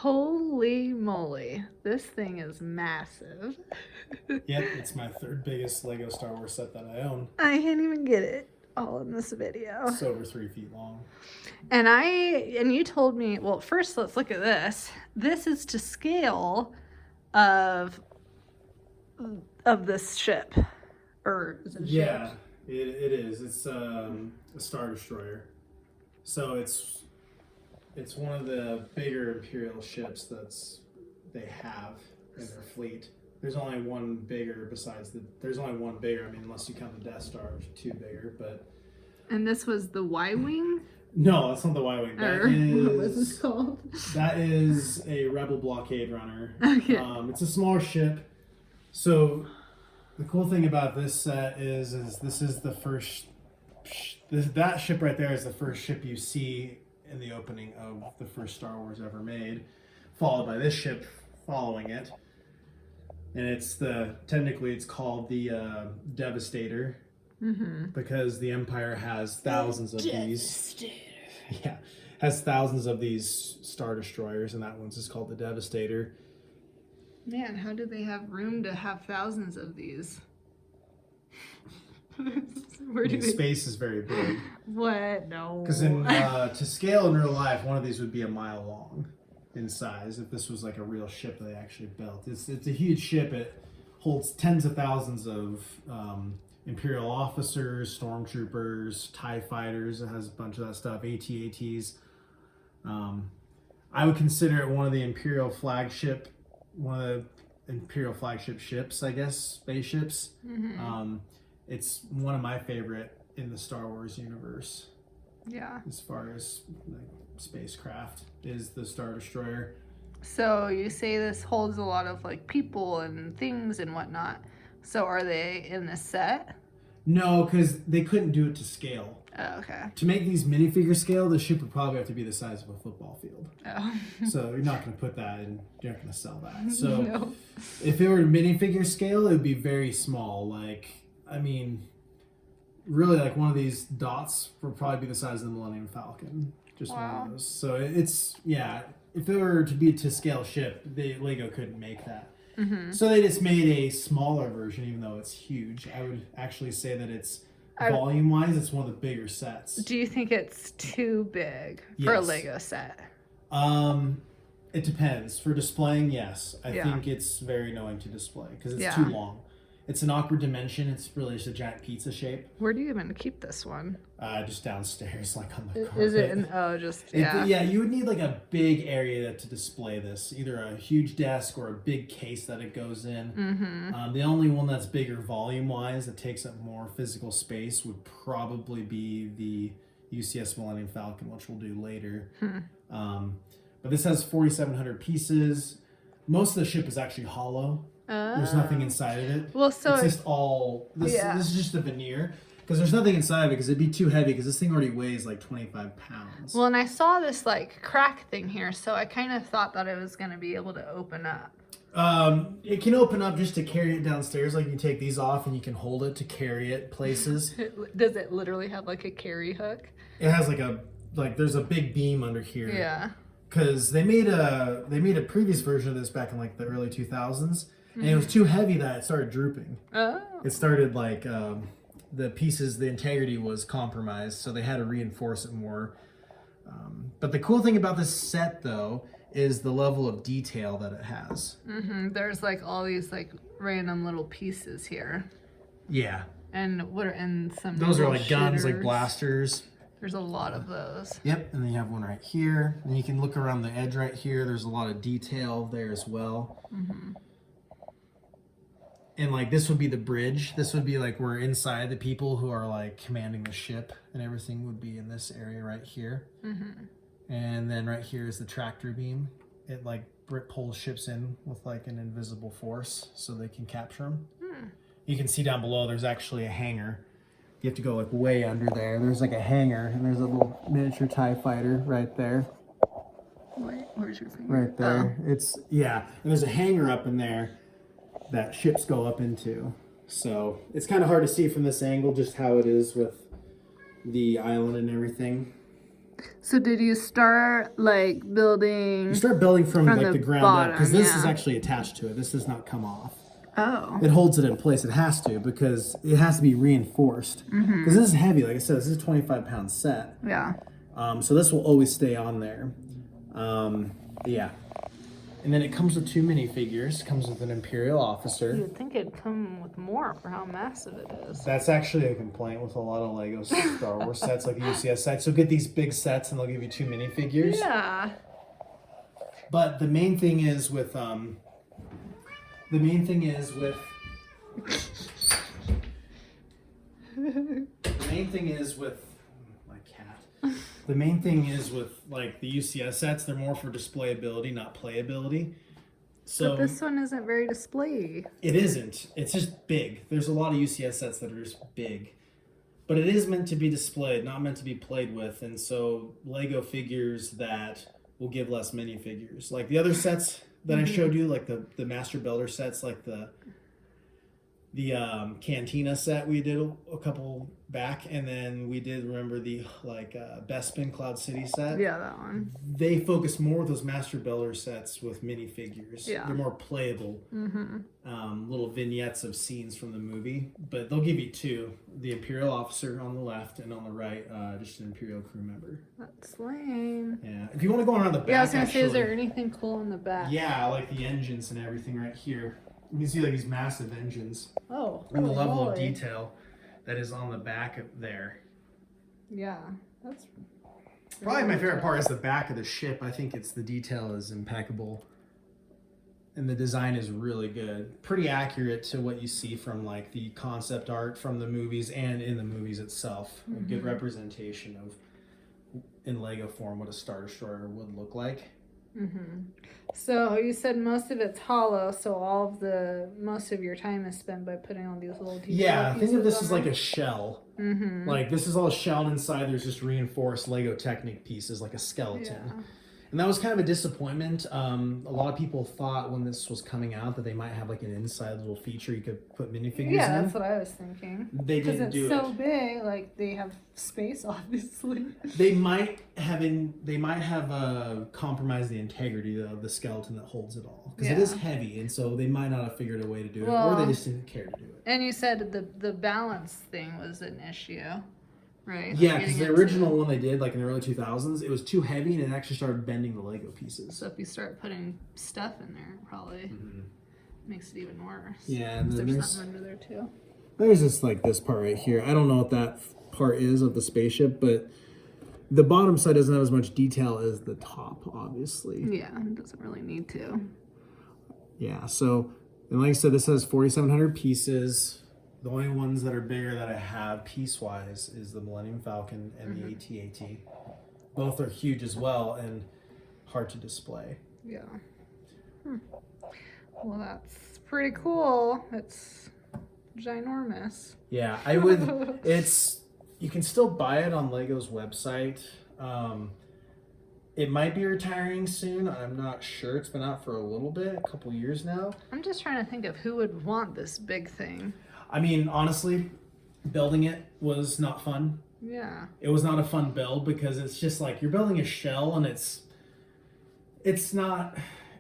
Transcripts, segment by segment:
Holy moly. This thing is massive. Yep, it's my third biggest Lego Star Wars set that I own. I can't even get it all in this video. It's over 3 feet long. And you told me, well, first let's look at this. This is to scale of this ship. Or is it a Yeah, ship? it is. It's a Star Destroyer. So it's one of the bigger Imperial ships they have in their fleet. There's only one bigger there's only one bigger, I mean, unless you count the Death Star, which are 2 bigger, but... And this was the Y-Wing? No, that's not the Y-Wing. What was this called? That is a Rebel blockade runner. Okay. It's a smaller ship. So the cool thing about this set is this is the first... that ship right there is the first ship you see in the opening of the first Star Wars ever made, followed by this ship following it. And technically it's called the Devastator, because the Empire has thousands of these. Yeah, has thousands of these Star Destroyers, and that one's just called the Devastator. Man, how do they have room to have thousands of these? Space is very big. What? No. Because to scale in real life, one of these would be a mile long in size if this was like a real ship that they actually built. It's a huge ship. It holds tens of thousands of Imperial officers, stormtroopers, TIE fighters. It has a bunch of that stuff, AT-ATs. I would consider it one of the Imperial flagship ships, I guess, spaceships. It's one of my favorite in the Star Wars universe. Yeah. As far as like spacecraft is the Star Destroyer. So you say this holds a lot of like people and things and whatnot. So are they in the set? No, because they couldn't do it to scale. Oh, okay. To make these minifigure scale, the ship would probably have to be the size of a football field. Oh. So you're not going to put that in, you're not going to sell that. So No. If it were minifigure scale, it would be very small. Like, I mean, really, like one of these dots would probably be the size of the Millennium Falcon. Just one of those. So it's, yeah, if it were to be to scale ship, Lego couldn't make that. So they just made a smaller version, even though it's huge. I would actually say that it's, volume-wise, it's one of the bigger sets. Do you think it's too big for a Lego set? It depends. For displaying, yes. I think it's very annoying to display because it's too long. It's an awkward dimension. It's really just a giant pizza shape. Where do you even keep this one? Just downstairs, like on the carpet. Is it Yeah, you would need like a big area to display this. Either a huge desk or a big case that it goes in. The only one that's bigger volume-wise that takes up more physical space would probably be the UCS Millennium Falcon, which we'll do later. But this has 4,700 pieces. Most of the ship is actually hollow. There's nothing inside of it. Well, so it's just all this is just a veneer because there's nothing inside of it because it'd be too heavy because this thing already weighs like 25 pounds. Well, and I saw this like crack thing here, so I kind of thought that it was going to be able to open up. It can open up just to carry it downstairs. Like you take these off and you can hold it to carry it places. Does it literally have like a carry hook? It has there's a big beam under here. Yeah. Because they made a previous version of this back in like the early 2000s. And it was too heavy that it started drooping. Oh. It started like the pieces, the integrity was compromised, so they had to reinforce it more. But the cool thing about this set, though, is the level of detail that it has. There's like all these like random little pieces here. Yeah. And some. Those are like guns, shitters. like blasters. There's a lot of those. Yep, and then you have one right here. And you can look around the edge right here. There's a lot of detail there as well. And like this would be the bridge. This would be like where inside the people who are like commanding the ship and everything would be in this area right here. And then right here is the tractor beam. It like pulls ships in with like an invisible force so they can capture them. You can see down below there's actually a hangar. You have to go like way under there. There's like a hangar and there's a little miniature TIE fighter right there. Wait, where's your finger? Right there. And there's a hangar up in there that ships go up into. So it's kind of hard to see from this angle just how it is with the island and everything. So did you start like building? You start building from like the the ground up, because bottom, this is yeah. actually attached to it. This does not come off. Oh. It holds it in place. It has to, because it has to be reinforced. Because this is heavy. Like I said, this is a 25-pound set. Yeah. So this will always stay on there. Yeah. And then it comes with 2 minifigures. It comes with an Imperial officer. You'd think it'd come with more for how massive it is. That's actually a complaint with a lot of Lego Star Wars sets, like the UCS sets. So get these big sets and they'll give you 2 minifigures. Yeah. But the main thing is with my cat. The main thing is with like the UCS sets, they're more for displayability, not playability. So But this one isn't very display. it isn't. It's just big. There's a lot of UCS sets that are just big. But it is meant to be displayed, not meant to be played with. And so Lego figures that will give less minifigures. Like the other sets that I showed you, like the Master Builder sets, like the Cantina set we did a couple back, and then we did, remember, the Bespin Cloud City set. Yeah, that one. They focus more with those Master Builder sets with minifigures. Yeah. They're more playable. Little vignettes of scenes from the movie, but they'll give you 2: the Imperial officer on the left, and on the right, just an Imperial crew member. That's lame. Yeah. If you want to go around the back, Yeah, I was gonna actually, say, is there anything cool in the back? yeah, like the engines and everything right here. You can see like these massive engines. Oh. And the holy level of moly. detail that is on the back of there. Yeah, that's Probably my favorite part is the back of the ship. I think the detail is impeccable. And the design is really good. Pretty accurate to what you see from like the concept art from the movies and in the movies itself. A good representation of, in Lego form, what a Star Destroyer would look like. So you said most of it's hollow, so most of your time is spent by putting all these little details. Yeah, think of this as like a shell. Like this is all shelled inside. There's just reinforced Lego Technic pieces, like a skeleton. Yeah. And that was kind of a disappointment. A lot of people thought when this was coming out that they might have like an inside little feature you could put minifigures in. Yeah, that's what I was thinking. They didn't do it. Because it's so big, like they have space, obviously. They might have compromised the integrity of the skeleton that holds it all, because it is heavy, and so they might not have figured a way to do it, or they just didn't care to do it. And you said the balance thing was an issue, right? Yeah, because the original one they did, like in the early 2000s, it was too heavy and it actually started bending the Lego pieces. So if you start putting stuff in there, it probably makes it even worse. Yeah, and then There's something under there too. there's this part right here. I don't know what that part is of the spaceship, but the bottom side doesn't have as much detail as the top, obviously. Yeah, it doesn't really need to. Yeah, so, and like I said, this has 4,700 pieces. The only ones that are bigger that I have piece-wise is the Millennium Falcon and the AT-AT. Both are huge as well and hard to display. Yeah. Well, that's pretty cool. It's ginormous. Yeah, I would, you can still buy it on Lego's website. It might be retiring soon. I'm not sure. It's been out for a little bit, a couple years now. I'm just trying to think of who would want this big thing. I mean, honestly, building it was not fun. Yeah. It was not a fun build because it's just like you're building a shell and it's not,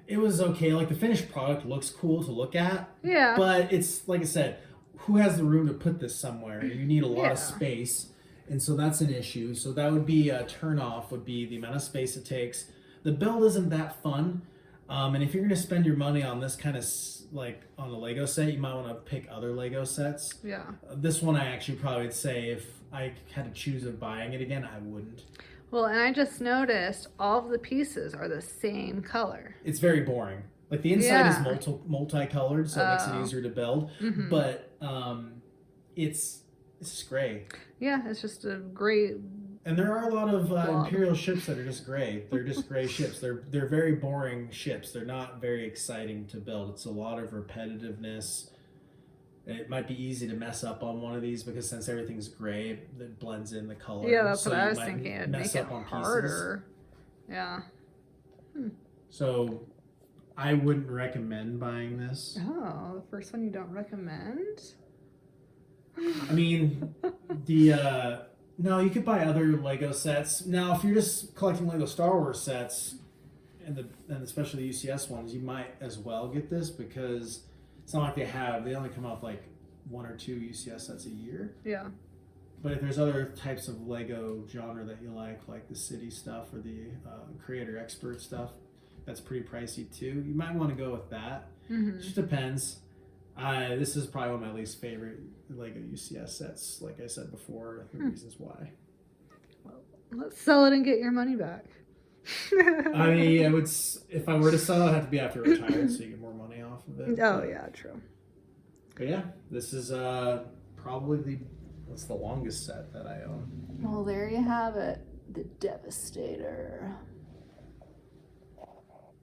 it was okay. Like the finished product looks cool to look at. Yeah. But it's, like I said, who has the room to put this somewhere? You need a lot of space. And so that's an issue. So that would be a turnoff, would be the amount of space it takes. The build isn't that fun. And if you're going to spend your money on this kind of, like, on the Lego set, you might want to pick other Lego sets. Yeah. This one I actually probably would say if I had to choose of buying it again, I wouldn't. Well, and I just noticed all of the pieces are the same color. It's very boring. Like, the inside is multicolored, so it makes it easier to build. But it's just gray. Yeah, it's just a great... And there are a lot of Imperial ships that are just gray. They're just gray ships. They're very boring ships. They're not very exciting to build. It's a lot of repetitiveness. It might be easy to mess up on one of these because since everything's gray, it blends in the color. Yeah, that's so what I you was might thinking. It'd mess make it up on harder. Yeah. So I wouldn't recommend buying this. Oh, the first one you don't recommend? I mean, the No, you could buy other Lego sets. Now, if you're just collecting Lego Star Wars sets, and especially the UCS ones, you might as well get this because it's not like they only come out with like 1 or 2 UCS sets a year. Yeah. But if there's other types of Lego genre that you like the city stuff or the creator expert stuff, that's pretty pricey too. You might want to go with that. Mm-hmm. It just depends. This is probably one of my least favorite Lego UCS sets. Like I said before, the reasons why. Well, let's sell it and get your money back. I mean, if I were to sell, it'd have to be after retired, so you get more money off of it. Oh yeah, true. But yeah, this is probably the longest set that I own. Well, there you have it, the Devastator.